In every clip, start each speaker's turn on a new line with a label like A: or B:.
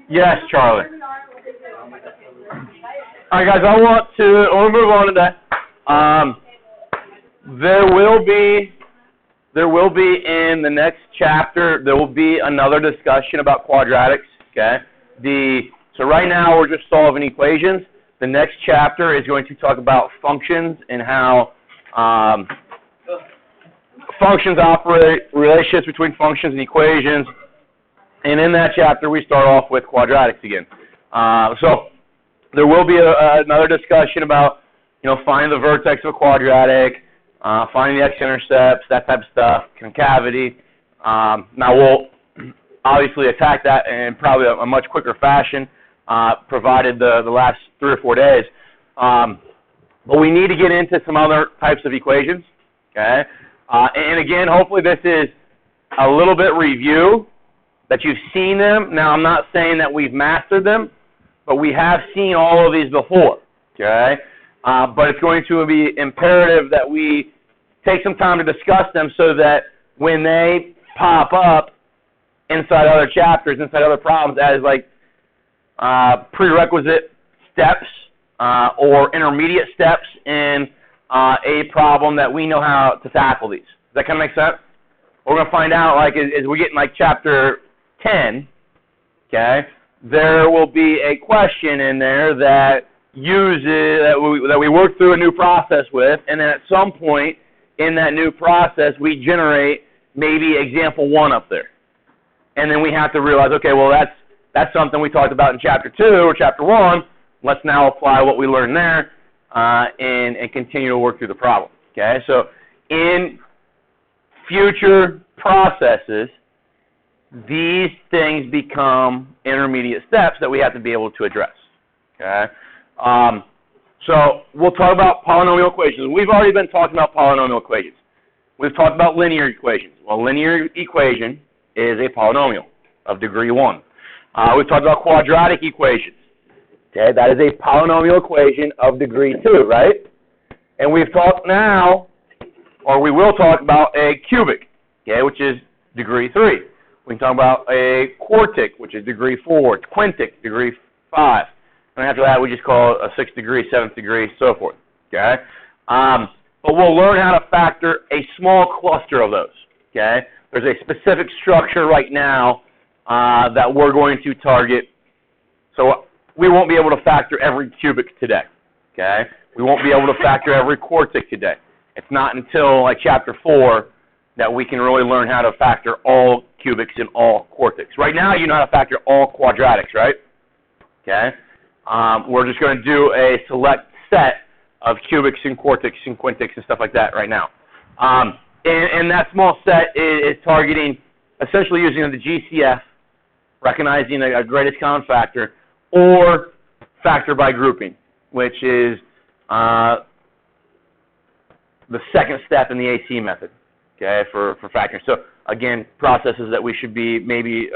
A: Yes, Charlie. All right, guys, I want to move on today. There will be in the next chapter, there will be another discussion about quadratics, okay? So right now we're just solving equations. The next chapter is going to talk about functions and how functions operate, relationships between functions and equations. And in that chapter, we start off with quadratics again. So there will be another discussion about, finding the vertex of a quadratic, finding the x-intercepts, that type of stuff, concavity. Now, we'll obviously attack that in probably a much quicker fashion, provided the last 3 or 4 days. But we need to get into some other types of equations, okay? And again, hopefully this is a little bit review, that you've seen them. Now, I'm not saying that we've mastered them, but we have seen all of these before, okay? But it's going to be imperative that we take some time to discuss them so that when they pop up inside other chapters, inside other problems as like prerequisite steps or intermediate steps in a problem, that we know how to tackle these. Does that kind of make sense? We're going to find out, like, as we get in like chapter 10, okay, there will be a question in there that that we work through a new process with, and then at some point in that new process we generate maybe example 1 up there. And then we have to realize, okay, well that's something we talked about in chapter 2 or chapter 1. Let's now apply what we learned there and continue to work through the problem. Okay, so in future processes, these things become intermediate steps that we have to be able to address. Okay, so we'll talk about polynomial equations. We've already been talking about polynomial equations. We've talked about linear equations. Well, linear equation is a polynomial of degree 1. We've talked about quadratic equations. Okay, that is a polynomial equation of degree 2, right? And we've talked now, or we will talk about a cubic, okay, which is degree 3. We can talk about a quartic, which is degree 4, quintic, degree 5. And after that, we just call it a 6th degree, 7th degree, so forth, okay? But we'll learn how to factor a small cluster of those, okay? There's a specific structure right now that we're going to target. So we won't be able to factor every cubic today, okay? We won't be able to factor every quartic today. It's not until like chapter 4 that we can really learn how to factor all cubics and all quartics. Right now, you know how to factor all quadratics, right? Okay? We're just going to do a select set of cubics and quartics and quintics and stuff like that right now. And that small set is targeting, essentially using the GCF, recognizing a greatest common factor, or factor by grouping, which is the second step in the AC method, okay, for factoring. So, again, processes that we should be maybe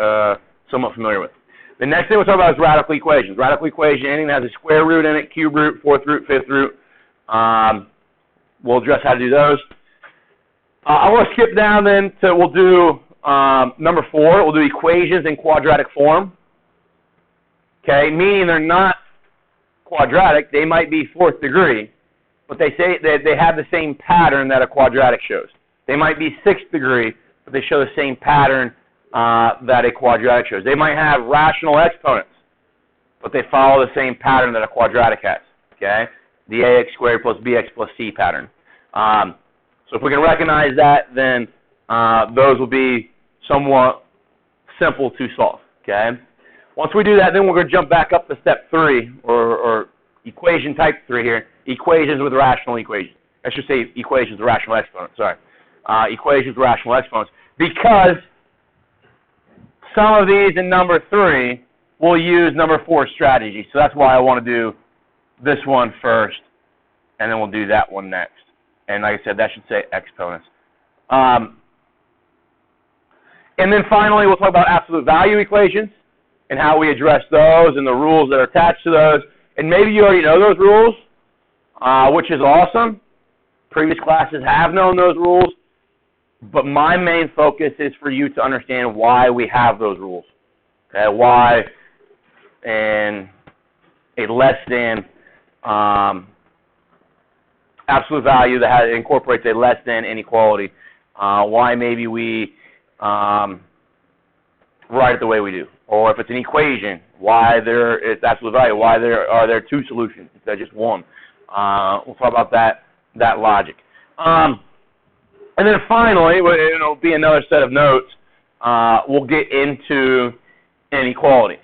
A: somewhat familiar with. The next thing we'll talk about is radical equations. Radical equation, anything that has a square root in it, cube root, fourth root, fifth root. We'll address how to do those. I want to skip down then to, we'll do number 4. We'll do equations in quadratic form. Okay, meaning they're not quadratic. They might be 4th degree, but they say that they have the same pattern that a quadratic shows. They might be 6th degree, but they show the same pattern that a quadratic shows. They might have rational exponents, but they follow the same pattern that a quadratic has. Okay, the ax squared plus bx plus c pattern. So if we can recognize that, then those will be somewhat simple to solve. Okay. Once we do that, then we're going to jump back up to step 3, or equation type 3 here, equations with rational equations. I should say equations with rational exponents, sorry. Equations with rational exponents. Because some of these in number 3 will use number 4 strategy. So that's why I want to do this one first, and then we'll do that one next. And like I said, that should say exponents. And then finally, we'll talk about absolute value equations and how we address those and the rules that are attached to those. And maybe you already know those rules, which is awesome. Previous classes have known those rules. But my main focus is for you to understand why we have those rules. Okay, why and a less than absolute value that incorporates a less than inequality. Why maybe we write it the way we do. Or if it's an equation, why it's absolute value. Why are there two solutions instead of just one. We'll talk about that logic. And then finally, it'll be another set of notes. We'll get into inequalities,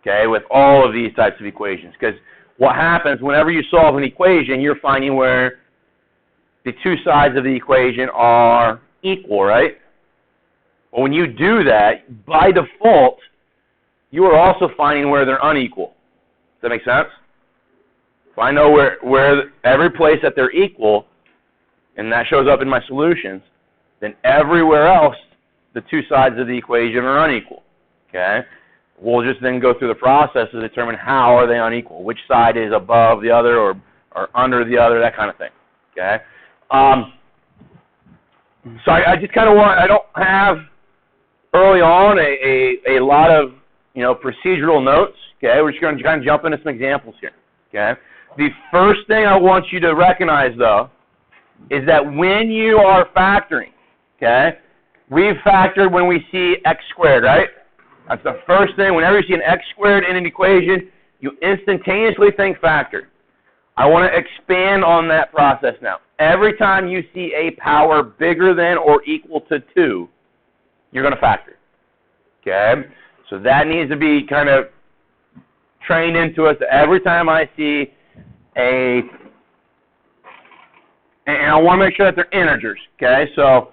A: okay, with all of these types of equations. Because what happens whenever you solve an equation, you're finding where the two sides of the equation are equal, right? Well, when you do that, by default, you are also finding where they're unequal. Does that make sense? If I know where every place that they're equal, and that shows up in my solutions, then everywhere else, the two sides of the equation are unequal. Okay? We'll just then go through the process to determine how are they unequal, which side is above the other or under the other, that kind of thing. Okay? So I just kind of I don't have early on a lot of procedural notes. Okay? We're just going to kind of jump into some examples here. Okay? The first thing I want you to recognize, though, is that when you are factoring, okay, we've factored when we see x squared, right? That's the first thing. Whenever you see an x squared in an equation, you instantaneously think factor. I want to expand on that process now. Every time you see a power bigger than or equal to 2, you're going to factor. Okay? So that needs to be kind of trained into us. Every time I see and I want to make sure that they're integers, okay? So,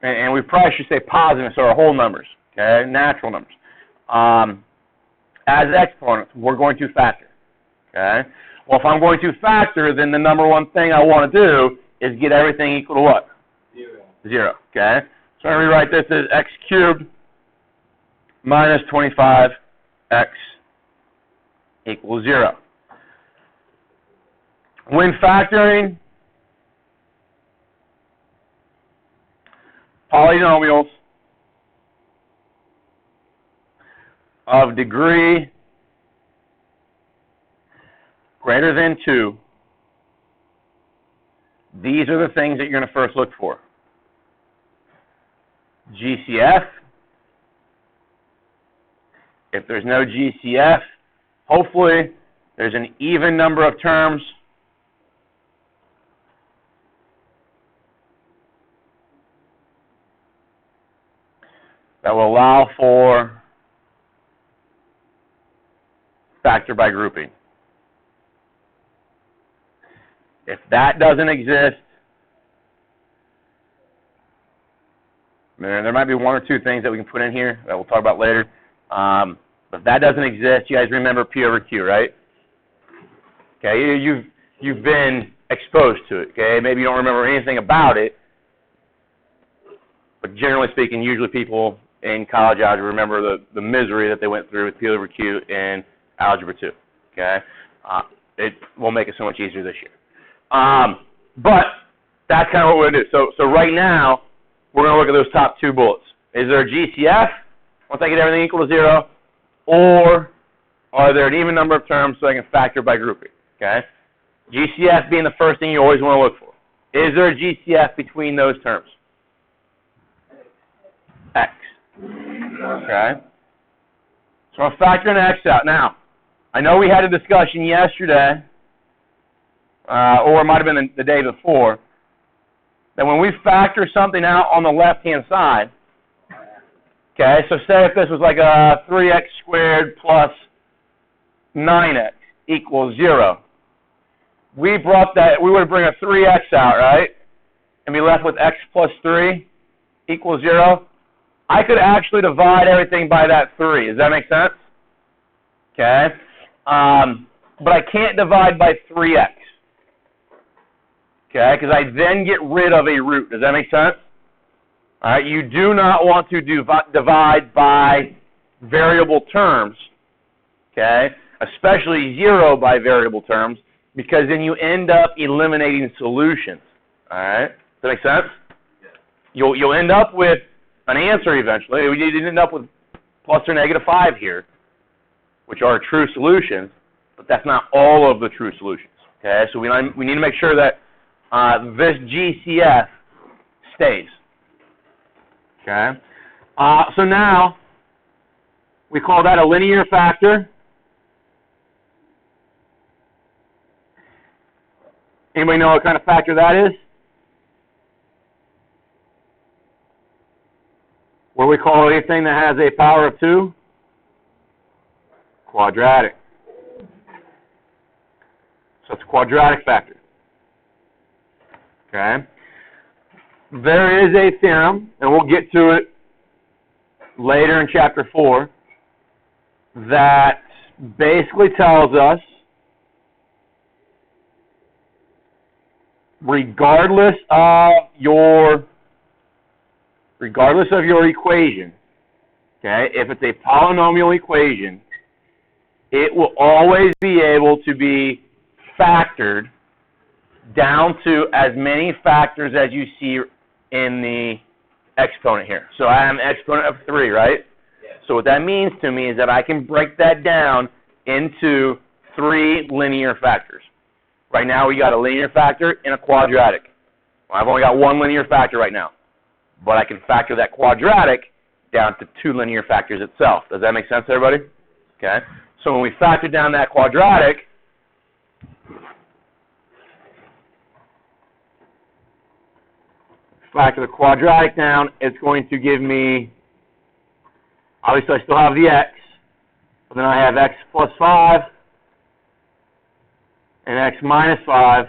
A: and we probably should say positive, so our whole numbers, okay? Natural numbers. As exponents, we're going to factor, okay? Well, if I'm going to factor, then the number one thing I want to do is get everything equal to what? 0, okay? So I'm going to rewrite this as x cubed minus 25x equals 0. When factoring polynomials of degree greater than 2, these are the things that you're going to first look for. GCF. If there's no GCF, hopefully there's an even number of terms that will allow for factor by grouping. If that doesn't exist, there might be one or two things that we can put in here that we'll talk about later. But if that doesn't exist, you guys remember P over Q, right? Okay, you've been exposed to it. Okay, maybe you don't remember anything about it, but generally speaking, usually people in college algebra remember the misery that they went through with P over Q in Algebra 2. Okay, it will make it so much easier this year. But that's kind of what we're going to do. So right now, we're going to look at those top two bullets. Is there a GCF once I get everything equal to 0, or are there an even number of terms so I can factor by grouping? Okay, GCF being the first thing you always want to look for. Is there a GCF between those terms? X. Okay. So I'm factoring X out. Now, I know we had a discussion yesterday, or it might have been the day before, that when we factor something out on the left-hand side, okay, so say if this was like a 3x squared plus 9x equals 0, we would bring a 3x out, right, and be left with x plus 3 equals 0. I could actually divide everything by that 3. Does that make sense? Okay. But I can't divide by 3x. Okay, because I then get rid of a root. Does that make sense? All right, you do not want to divide by variable terms, okay, especially 0 by variable terms, because then you end up eliminating solutions. All right? that make sense? You'll end up with an answer eventually. You end up with plus or negative 5 here, which are true solutions, but that's not all of the true solutions. Okay, so we need to make sure that this GCF stays. Okay, so now we call that a linear factor. Anybody know what kind of factor that is? What do we call anything that has a power of 2? Quadratic. So it's a quadratic factor. Okay? There is a theorem, and we'll get to it later in chapter 4, that basically tells us regardless of your equation, okay, if it's a polynomial equation, it will always be able to be factored down to as many factors as you see in the exponent here. So I have an exponent of 3, right? Yes. So what that means to me is that I can break that down into 3 linear factors. Right now we got a linear factor and a quadratic. Well, I've only got 1 linear factor right now, but I can factor that quadratic down to 2 linear factors itself. Does that make sense, everybody? Okay. So when we factor down that quadratic, factor the quadratic down, it's going to give me, obviously I still have the x, but then I have x plus 5 and x minus 5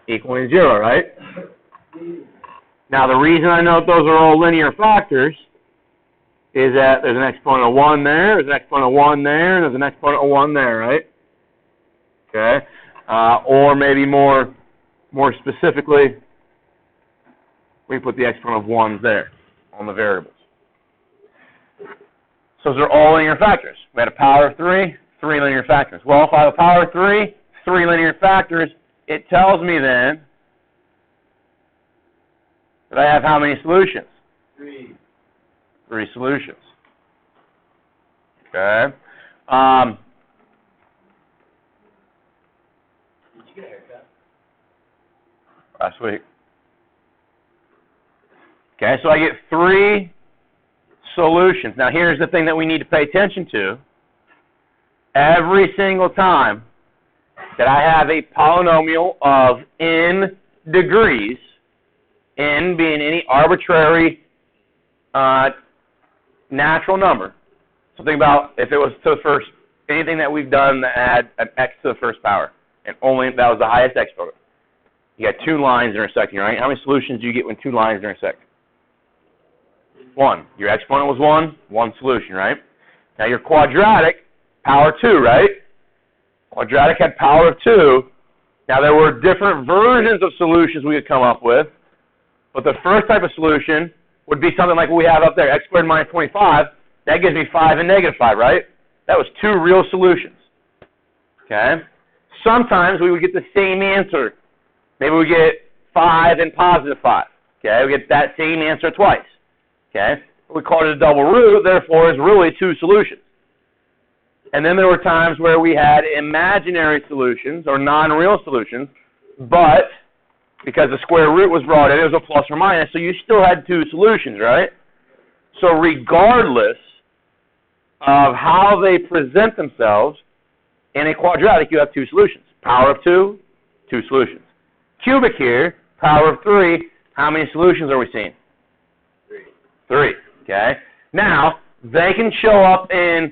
A: equaling 0, right? Now the reason I know those are all linear factors is that there's an exponent of 1 there, there's an exponent of 1 there, and there's an exponent of 1 there, right? Okay? Or maybe more specifically, we put the exponent of 1 there on the variables. So those are all linear factors. We had a power of 3, 3 linear factors. Well, if I have a power of 3, 3 linear factors, it tells me then that I have how many solutions? 3. 3 solutions. Okay. Did you get a haircut? Last week. Okay, so I get 3 solutions. Now here's the thing that we need to pay attention to. Every single time that I have a polynomial of n degrees, n being any arbitrary natural number. So think about if it was to the first, anything that we've done that had an x to the first power, and only that was the highest exponent. You got 2 lines intersecting, right? How many solutions do you get when 2 lines intersect? 1. Your exponent was 1 solution, right? Now your quadratic, power 2, right? Quadratic had power of 2. Now there were different versions of solutions we could come up with, but the first type of solution would be something like what we have up there, x squared minus 25. That gives me 5 and negative 5, right? That was 2 real solutions. Okay? Sometimes we would get the same answer. Maybe we get 5 and positive 5. Okay? We get that same answer twice. Okay? We call it a double root, therefore it's really 2 solutions. And then there were times where we had imaginary solutions or non-real solutions, but because the square root was brought in, it was a plus or minus, so you still had 2 solutions, right? So regardless of how they present themselves, in a quadratic you have 2 solutions. Power of 2, 2 solutions. Cubic here, power of 3, how many solutions are we seeing? 3, okay? Now, they can show up in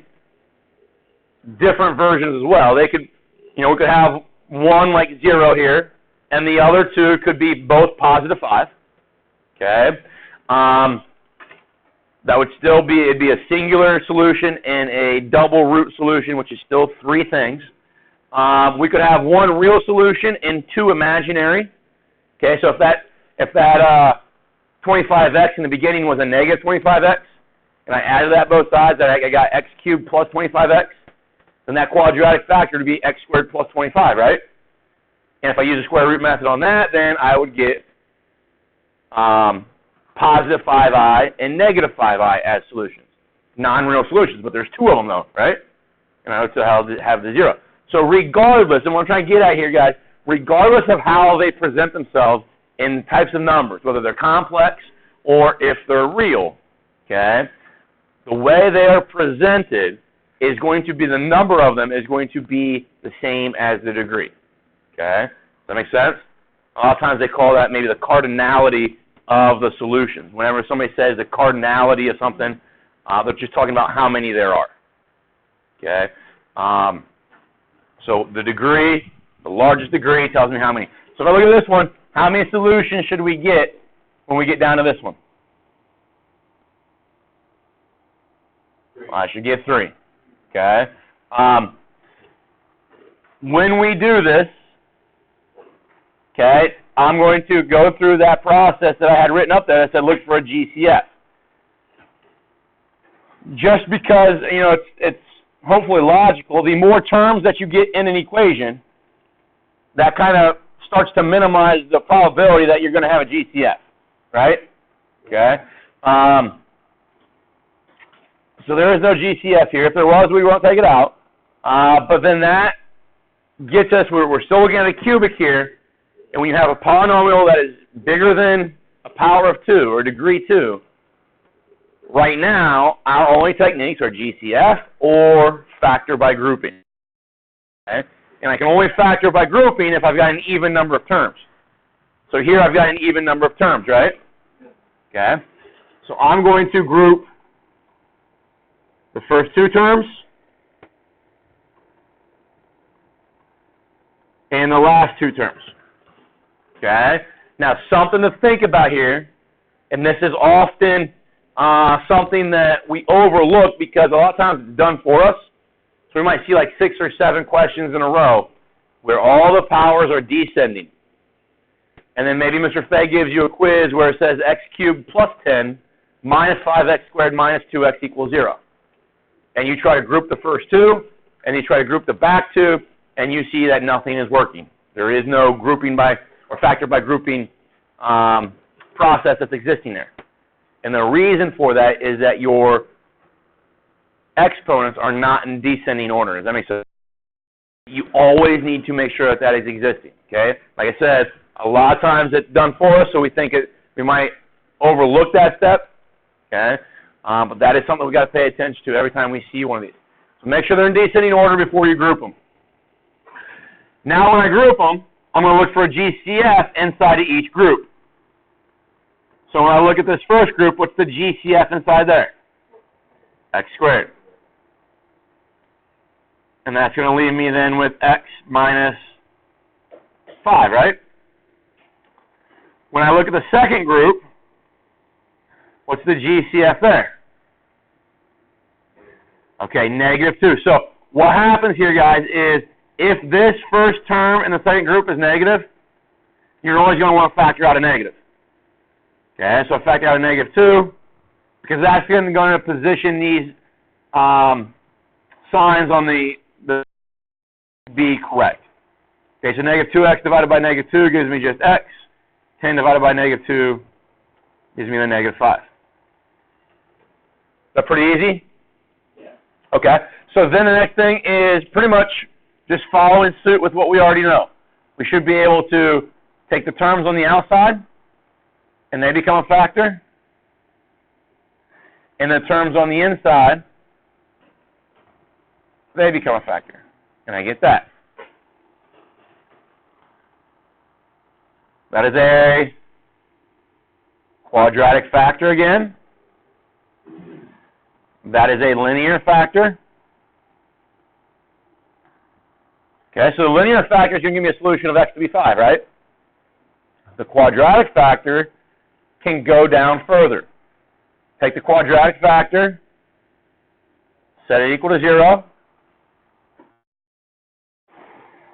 A: different versions as well. They could, we could have one like 0 here, and the other 2 could be both positive 5, okay? That would still be, it'd be a singular solution and a double root solution, which is still 3 things. We could have 1 real solution and 2 imaginary, okay? So if that 25x in the beginning was a negative 25x, and I added that both sides, I got x cubed plus 25x, then that quadratic factor would be x squared plus 25, right? And if I use the square root method on that, then I would get positive 5i and negative 5i as solutions. Non-real solutions, but there's two of them though, right? And I also have the 0. So regardless, and what I'm trying to get at here, guys, regardless of how they present themselves in types of numbers, whether they're complex or if they're real, okay, the way they are presented is going to be, the number of them is going to be the same as the degree, okay? Does that make sense? A lot of times they call that maybe the cardinality of the solutions. Whenever somebody says the cardinality of something, they're just talking about how many there are, okay? So the degree, the largest degree tells me how many. So if I look at this one, how many solutions should we get when we get down to this one?
B: 3.
A: I should get 3, okay? When we do this, okay, I'm going to go through that process that I had written up there that said look for a GCF. Just because, you know, it's hopefully logical, the more terms that you get in an equation, that kind of starts to minimize the probability that you're going to have a GCF, right? Okay. So there is no GCF here. If there was, we won't take it out. But then that gets us, we're still looking at a cubic here, and when you have a polynomial that is bigger than a power of 2 or degree 2, right now, our only techniques are GCF or factor by grouping. Okay? And I can only factor by grouping if I've got an even number of terms. So here I've got an even number of terms, right? Okay. So I'm going to group the first 2 terms and the last 2 terms. Okay. Now something to think about here, and this is often something that we overlook because a lot of times it's done for us. So we might see like 6 or 7 questions in a row where all the powers are descending. And then maybe Mr. Fay gives you a quiz where it says x cubed plus 10 minus 5x squared minus 2x equals 0. And you try to group the first 2, and you try to group the back 2, and you see that nothing is working. There is no grouping by, or factor by grouping process that's existing there. And the reason for that is that your exponents are not in descending order. Does that make sense? You always need to make sure that that is existing, okay? Like I said, a lot of times it's done for us, so we think we might overlook that step, okay? But that is something we've got to pay attention to every time we see one of these. So make sure they're in descending order before you group them. Now when I group them, I'm going to look for a GCF inside of each group. So when I look at this first group, what's the GCF inside there? X squared. And that's going to leave me then with x minus 5, right? When I look at the second group, what's the GCF there? Okay, negative 2. So what happens here, guys, is if this first term in the second group is negative, you're always going to want to factor out a negative. Okay, so I factor out a negative 2, because that's going to position these signs on the be correct. Okay, so negative 2x divided by negative 2 gives me just x. 10 divided by negative 2 gives me the negative 5. Is that pretty easy?
B: Yeah.
A: Okay, so then the next thing is pretty much just following suit with what we already know. We should be able to take the terms on the outside, and they become a factor. And the terms on the inside, they become a factor. And I get that. That is a quadratic factor again. That is a linear factor. Okay, so the linear factor is going to give me a solution of x to be 5, right? The quadratic factor can go down further. Take the quadratic factor, set it equal to 0,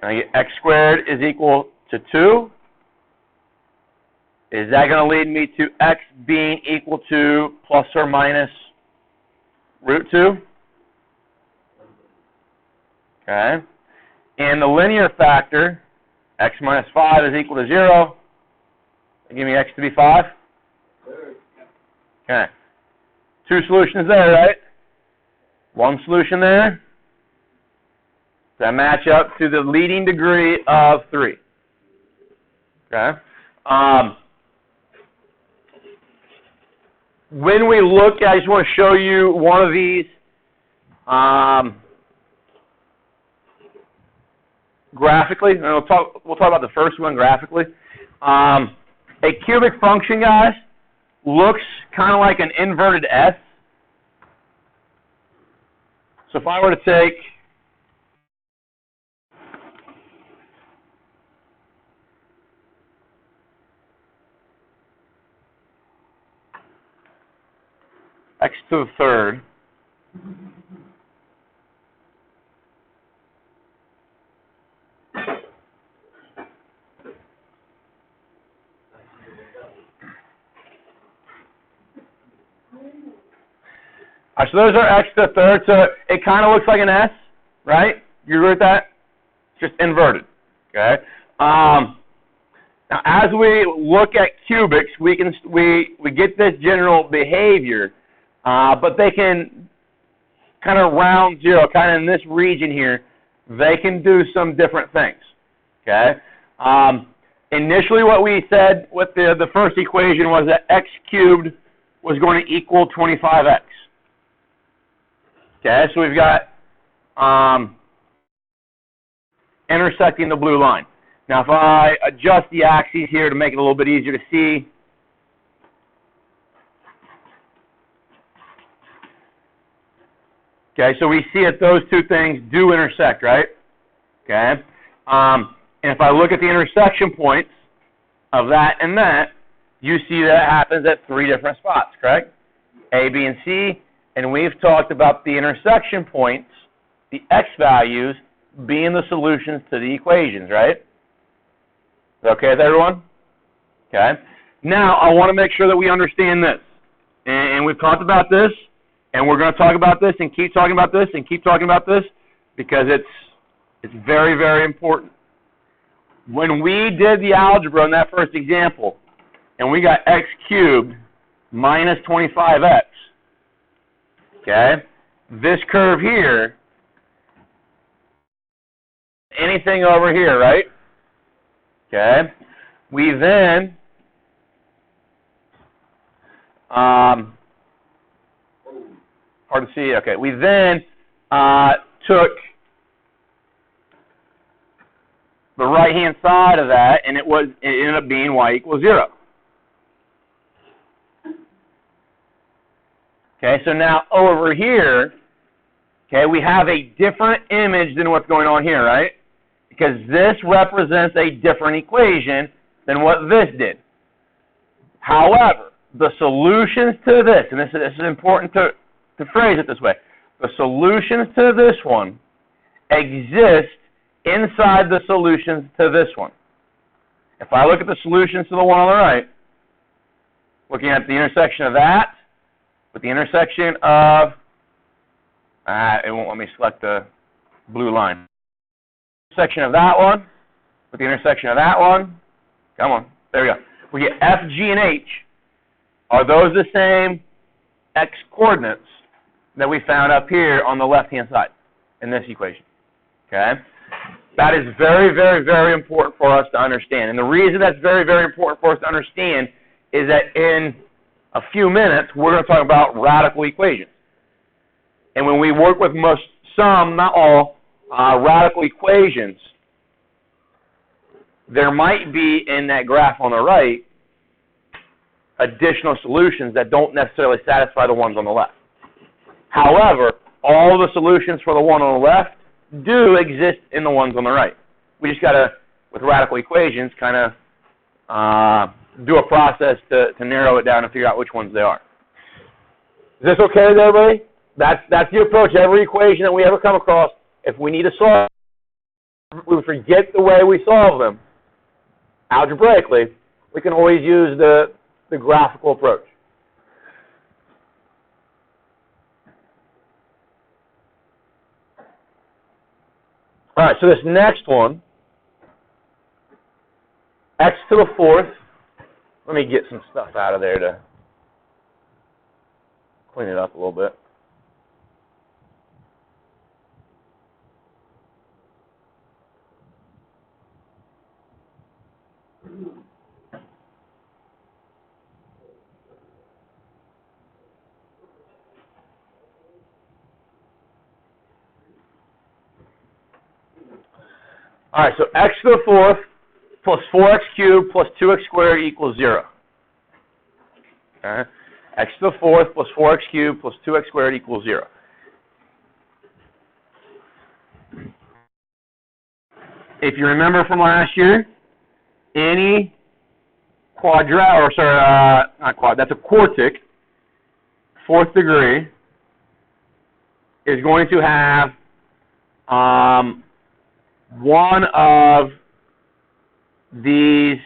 A: and I get x squared is equal to 2. Is that going to lead me to x being equal to plus or minus root 2? Okay. And the linear factor, x minus 5 is equal to 0. Give me x to be 5. Okay. 2 solutions there, right? 1 solution there. That match up to the leading degree of 3. Okay. When we look, I just want to show you one of these graphically, and we'll talk about the first one graphically. A cubic function, guys, looks kind of like an inverted S. So if I were to take x to the third all right, so those are x to the third, so it kind of looks like an S, right? You agree with that? It's just inverted, okay? Now, as we look at cubics, we get this general behavior, but they can kind of round zero, kind of in this region here, they can do some different things, okay? Initially, what we said with the first equation was that x cubed was going to equal 25x. Okay, so we've got intersecting the blue line. Now, if I adjust the axes here to make it a little bit easier to see, okay, so we see that those 2 things do intersect, right? Okay, and if I look at the intersection points of that and that, you see that it happens at 3 different spots, correct? A, B, and C. And we've talked about the intersection points, the x values, being the solutions to the equations, right? Is that okay with everyone? Okay. Now, I want to make sure that we understand this. And we've talked about this, and we're going to talk about this, and keep talking about this, and keep talking about this, because it's very, very important. When we did the algebra in that first example, and we got x cubed minus 25x, okay, this curve here, anything over here, right? Okay, we then hard to see. Okay, we then took the right-hand side of that, and it ended up being y equals 0. Okay, so now over here, okay, we have a different image than what's going on here, right? Because this represents a different equation than what this did. However, the solutions to this, and this is important to phrase it this way, the solutions to this one exist inside the solutions to this one. If I look at the solutions to the one on the right, looking at the intersection of that, with the intersection of, it won't let me select the blue line. Intersection of that one, with the intersection of that one, come on, there we go. We get F, G, and H. Are those the same x coordinates that we found up here on the left-hand side in this equation? Okay? That is very, very, very important for us to understand. And the reason that's very, very important for us to understand is that in a few minutes, we're going to talk about radical equations. And when we work with some, not all, radical equations, there might be in that graph on the right additional solutions that don't necessarily satisfy the ones on the left. However, all the solutions for the one on the left do exist in the ones on the right. We just got to, with radical equations, kind of do a process to narrow it down and figure out which ones they are. Is this okay with everybody? That's the approach. Every equation that we ever come across, if we need to solve, we forget the way we solve them algebraically, we can always use the graphical approach. All right, so this next one, x to the fourth, let me get some stuff out of there to clean it up a little bit. All right, so x to the fourth plus 4x cubed plus 2x squared equals 0. Okay? X to the fourth plus 4x cubed plus 2x squared equals 0. If you remember from last year, any that's a quartic, fourth degree, is going to have one of these